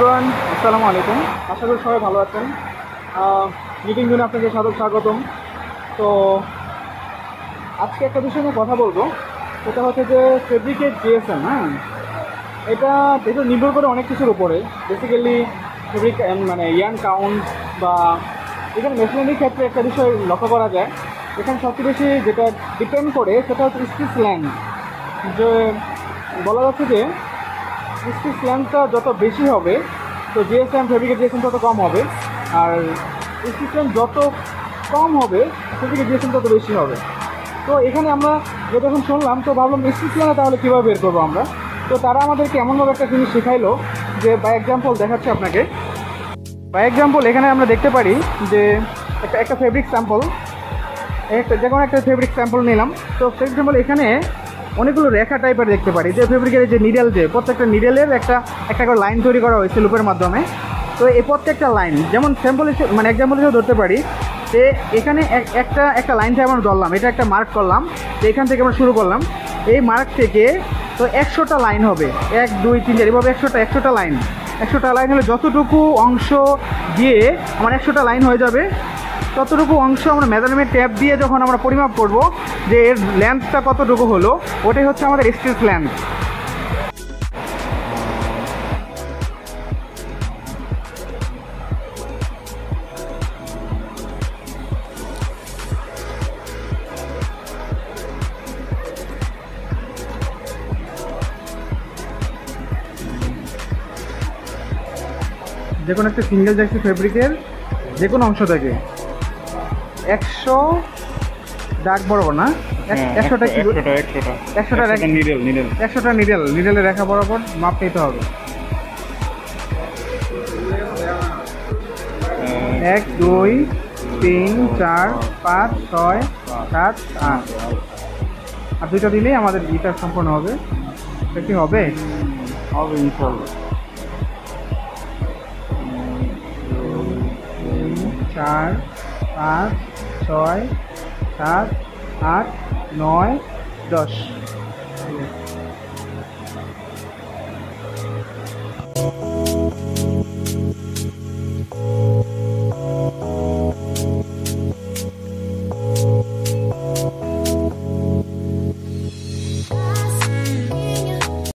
Everyone, আসসালামু আলাইকুম। আশা করি সবাই ভালো আছেন। মিটিং জন্য আপনাকে স্বাগতম। তো আজকে একটা বিষয় নিয়ে কথা বলবো, সেটা হচ্ছে যে ফেব্রিকের জিএসএম। এটা নির্ভর করে অনেক কিছুর উপরে। বেসিক্যালি ফেব্রিক মানে ইয়ার্ন কাউন্ট বা এখানে মেশিনারির ক্ষেত্রে একটা বিষয় লক্ষ্য করা যায়। এখানে সবচেয়ে বেশি যেটা ডিপেন্ড করে সেটা হচ্ছে স্টিচ লেন্থ। যে বলা যাচ্ছে যে স্টিচ লেন্থটা যত বেশি হবে তো জিএসএম ফেব্রিকের জিএসএম তত কম হবে, আর স্টিচ লেন্থ যত কম হবে ফেব্রিকের জিএসএম তত বেশি হবে। তো এখানে আমরা যখন শুনলাম তো ভাবলাম স্টিচ লেন্থ তাহলে কীভাবে বের করবো আমরা। তো তারা আমাদেরকে এমনভাবে একটা জিনিস শেখাইলো যে বাই এক্সাম্পল দেখাচ্ছে আপনাকে। বাই এক্সাম্পল এখানে আমরা দেখতে পারি যে একটা ফেব্রিক স্যাম্পল, যে কোনো একটা ফেব্রিক স্যাম্পল নিলাম। তো ফর এক্সাম্পল এখানে অনেকগুলো রেখা টাইপের দেখতে পারি, যে ফেব্রিকের যে নিডেল, যে প্রত্যেকটা নিডেলের একটা করে লাইন তৈরি করা হয়েছে লুপের মাধ্যমে। তো এই প্রত্যেকটা লাইন যেমন স্যাম্পল মানে এক্সাম্পল হিসেবে ধরতে পারি যে এখানে একটা লাইন থেকে আমরা ধরলাম, এটা একটা মার্ক করলাম, তো এখান থেকে আমরা শুরু করলাম। এই মার্ক থেকে তো 100টা লাইন হবে, 1 2 3 4 এভাবে 100টা লাইন। 100টা লাইন হলে যতটুকু অংশ দিয়ে আমার 100টা লাইন হয়ে যাবে, ততটুকু অংশ আমরা মেজারমেন্ট ট্যাপ দিয়ে যখন আমরা পরিমাপ করব যে এর লেন্থটা কতটুকু হলো, ওটাই হচ্ছে আমাদের স্টিচ লেন্থ। যে কোনো একটা সিঙ্গেল জ্যাক্সি ফেব্রিকের যে কোনো অংশ থেকে 100 দাগ বরাবর না, 100টা নিডেলের রেখা বরাবর মাপ নিতে হবে। 1 2 3 4 5 6 7 8 আর দুইটা দিলেই আমাদের গীতা সম্পূর্ণ হবে। কি হবে ইনশাআল্লাহ। 4 5 6 7 8 9 10।